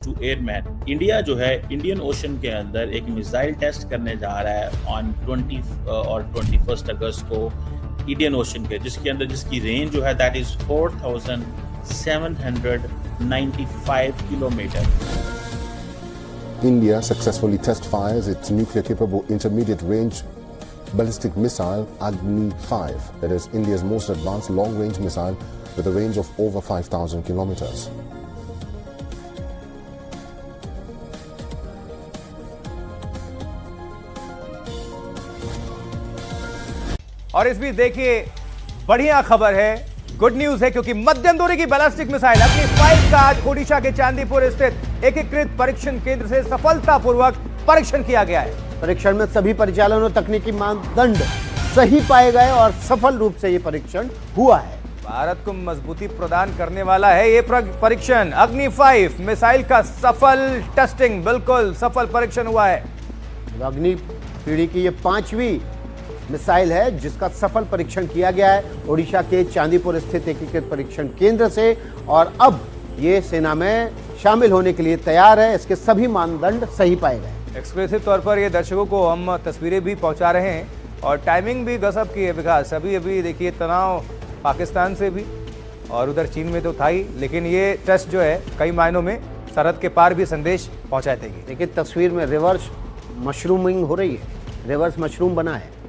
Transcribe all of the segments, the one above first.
To airman. India जो है Indian ocean के अंदर एक मिसाइल टेस्ट करने जा रहा है ऑन 20 और 21 अगस्त को इंडियन ओशन के, जिसके अंदर जिसकी रेंज जो है that is 4795 kilometre. India successfully test fires its nuclear capable intermediate range ballistic missile Agni-5, that is India's most advanced long range missile with a range of over 5,000 kilometers. और इस बीच देखिए बढ़िया खबर है, गुड न्यूज है, क्योंकि मध्यम दूरी की बैलिस्टिक मिसाइल अग्नि-5 का आज ओडिशा के चांदीपुर स्थित एकीकृत परीक्षण केंद्र से सफलतापूर्वक परीक्षण किया गया है। परीक्षण में सभी परिचालन और तकनीकी मानदंड सही पाए गए और सफल रूप से यह परीक्षण हुआ है। भारत को मजबूती प्रदान करने वाला है ये परीक्षण। अग्नि-5 मिसाइल का सफल टेस्टिंग, बिल्कुल सफल परीक्षण हुआ है। अग्नि पीढ़ी की यह 5वीं मिसाइल है जिसका सफल परीक्षण किया गया है ओडिशा के चांदीपुर स्थित एकीकृत परीक्षण केंद्र से, और अब ये सेना में शामिल होने के लिए तैयार है। इसके सभी मानदंड सही पाए गए। एक्सक्लूसिव तौर पर ये दर्शकों को हम तस्वीरें भी पहुंचा रहे हैं और टाइमिंग भी गजब की है विकास। अभी देखिए तनाव पाकिस्तान से भी और उधर चीन में तो था ही, लेकिन ये टेस्ट जो है कई मायनों में सरहद के पार भी संदेश पहुंचा देगी। देखिए तस्वीर में रिवर्स मशरूमिंग हो रही है, रिवर्स मशरूम बना है।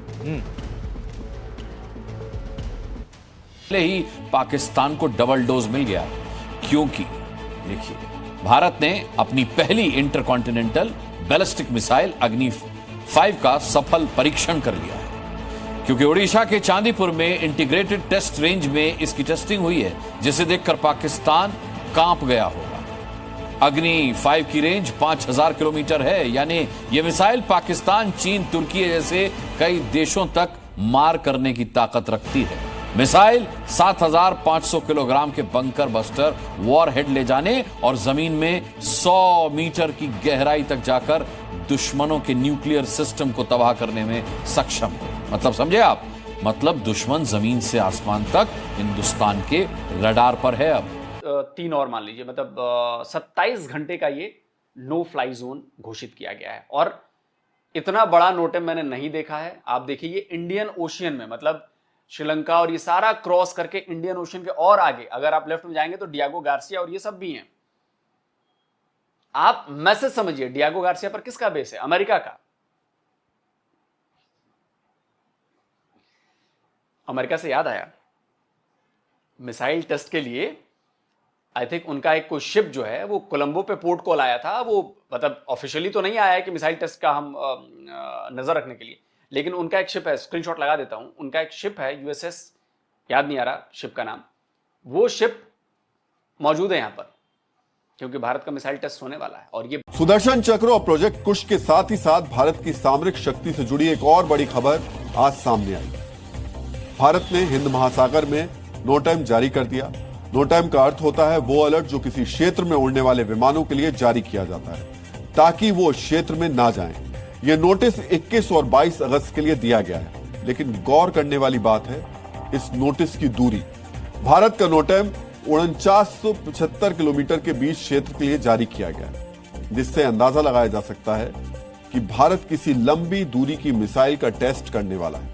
पहले ही पाकिस्तान को डबल डोज मिल गया, क्योंकि देखिए भारत ने अपनी पहली इंटरकॉन्टिनेंटल बैलिस्टिक मिसाइल अग्नि-5 का सफल परीक्षण कर लिया है, क्योंकि ओडिशा के चांदीपुर में इंटीग्रेटेड टेस्ट रेंज में इसकी टेस्टिंग हुई है, जिसे देखकर पाकिस्तान कांप गया होगा। अग्नि-5 की रेंज 5000 किलोमीटर है, यानी यह मिसाइल पाकिस्तान, चीन, तुर्की जैसे कई देशों तक मार करने की ताकत रखती है। मिसाइल 7500 किलोग्राम के बंकर बस्टर वॉरहेड ले जाने और जमीन में 100 मीटर की गहराई तक जाकर दुश्मनों के न्यूक्लियर सिस्टम को तबाह करने में सक्षम है। मतलब समझे आप, मतलब दुश्मन जमीन से आसमान तक हिंदुस्तान के रडार पर है। अब 3 और मान लीजिए, मतलब 27 घंटे का ये नो फ्लाई जोन घोषित किया गया है, और इतना बड़ा नोटेम मैंने नहीं देखा है। आप देखिए ये इंडियन ओशियन में, मतलब श्रीलंका और ये सारा क्रॉस करके इंडियन ओशियन के और आगे अगर आप लेफ्ट में जाएंगे तो डियागो गार्सिया और ये सब भी हैं। आप मैसेज समझिए, डियागो गार्सिया पर किसका बेस है? अमेरिका का। अमेरिका से याद आया, मिसाइल टेस्ट के लिए आई थिंक उनका एक कोई शिप जो है वो कोलंबो पे पोर्ट कॉल आया था। वो मतलब ऑफिशियली तो नहीं आया है कि मिसाइल टेस्ट का हम नजर रखने के लिए, लेकिन उनका एक शिप है, स्क्रीनशॉट लगा देता हूं। उनका एक शिप है यूएसएस, याद नहीं आ रहा शिप का नाम, वो शिप मौजूद है यहां पर, क्योंकि भारत का मिसाइल टेस्ट होने वाला है। और ये सुदर्शन चक्र और प्रोजेक्ट कुश के साथ ही साथ भारत की सामरिक शक्ति से जुड़ी एक और बड़ी खबर आज सामने आई। भारत ने हिंद महासागर में नो टाइम जारी कर दिया। नो टाइम का अर्थ होता है वो अलर्ट जो किसी क्षेत्र में उड़ने वाले विमानों के लिए जारी किया जाता है ताकि वो क्षेत्र में ना जाएं। यह नोटिस 21 और 22 अगस्त के लिए दिया गया है, लेकिन गौर करने वाली बात है इस नोटिस की दूरी। भारत का नो टाइम 4975 किलोमीटर के बीच क्षेत्र के लिए जारी किया गया है, जिससे अंदाजा लगाया जा सकता है कि भारत किसी लंबी दूरी की मिसाइल का टेस्ट करने वाला है।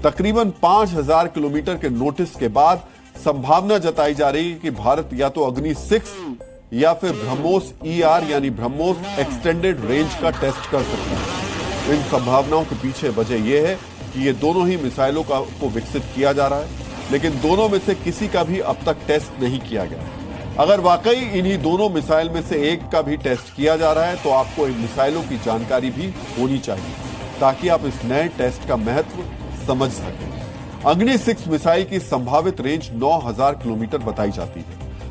तकरीबन 5000 किलोमीटर के नोटिस के बाद संभावना जताई जा रही है कि भारत या तो अग्नि-6 या फिर ब्रह्मोस ER यानी ब्रह्मोस एक्सटेंडेड रेंज का टेस्ट कर सकता है। इन संभावनाओं के पीछे वजह यह है कि ये दोनों ही मिसाइलों को विकसित किया जा रहा है, लेकिन दोनों में से किसी का भी अब तक टेस्ट नहीं किया गया। अगर वाकई इन्हीं दोनों मिसाइल में से एक का भी टेस्ट किया जा रहा है तो आपको इन मिसाइलों की जानकारी भी होनी चाहिए, ताकि आप इस नए टेस्ट का महत्व समझ सकें। अग्नि-6 मिसाइल की संभावित रेंज 9000 किलोमीटर बताई जाती है।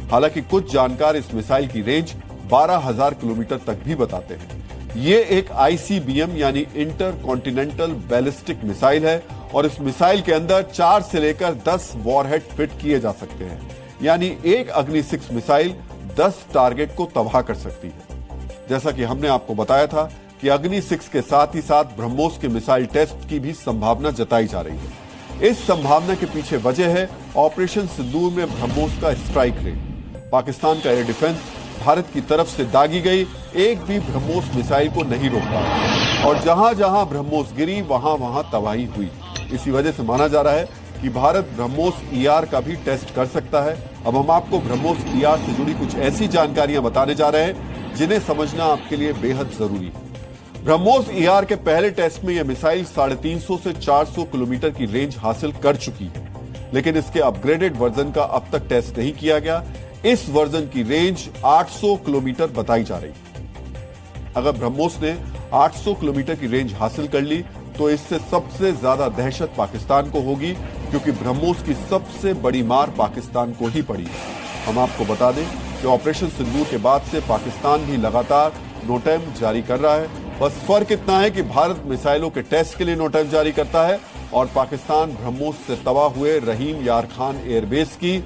हालांकि कुछ जानकार इस मिसाइल की रेंज 12000 किलोमीटर तक भी बताते हैं। ये एक ICBM यानी इंटर कॉन्टिनेंटल बैलिस्टिक मिसाइल है और इस मिसाइल के अंदर 4 से लेकर 10 वॉरहेड फिट किए जा सकते हैं, यानी एक अग्नि-6 मिसाइल 10 टारगेट को तबाह कर सकती है। जैसा कि हमने आपको बताया था कि अग्नि-6 के साथ ही साथ ब्रह्मोस के मिसाइल टेस्ट की भी संभावना जताई जा रही है। इस संभावना के पीछे वजह है ऑपरेशन सिंदूर में ब्रह्मोस का स्ट्राइक रेट। पाकिस्तान का एयर डिफेंस भारत की तरफ से दागी गई एक भी ब्रह्मोस मिसाइल को नहीं रोक पाया और जहां जहां ब्रह्मोस गिरी वहां वहां तबाही हुई। इसी वजह से माना जा रहा है कि भारत ब्रह्मोस ER का भी टेस्ट कर सकता है। अब हम आपको ब्रह्मोस ER से जुड़ी कुछ ऐसी जानकारियां बताने जा रहे हैं जिन्हें समझना आपके लिए बेहद जरूरी है। ब्रह्मोस ER के पहले टेस्ट में यह मिसाइल 350 से 400 किलोमीटर की रेंज हासिल कर चुकी है, लेकिन इसके अपग्रेडेड वर्जन का अब तक टेस्ट नहीं किया गया। इस वर्जन की रेंज 800 किलोमीटर बताई जा रही है। अगर ब्रह्मोस ने 800 किलोमीटर की रेंज हासिल कर ली तो इससे सबसे ज्यादा दहशत पाकिस्तान को होगी, क्योंकि ब्रह्मोस की सबसे बड़ी मार पाकिस्तान को ही पड़ी है। हम आपको बता दें कि ऑपरेशन सिंदूर के बाद से पाकिस्तान भी लगातार नोटैम जारी कर रहा है। बस फर्क इतना है कि भारत मिसाइलों के टेस्ट के लिए नोटैम जारी करता है और पाकिस्तान ब्रह्मोस से तबाह हुए रहीम यार खान एयरबेस की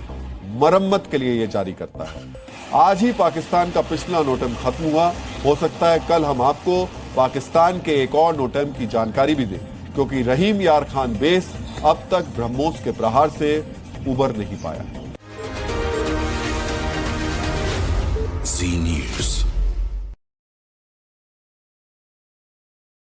मरम्मत के लिए यह जारी करता है। आज ही पाकिस्तान का पिछला नोटैम खत्म हुआ। हो सकता है कल हम आपको पाकिस्तान के एक और नोटैम की जानकारी भी दें, क्योंकि रहीम यार खान बेस अब तक ब्रह्मोस के प्रहार से उबर नहीं पाया। Zee News.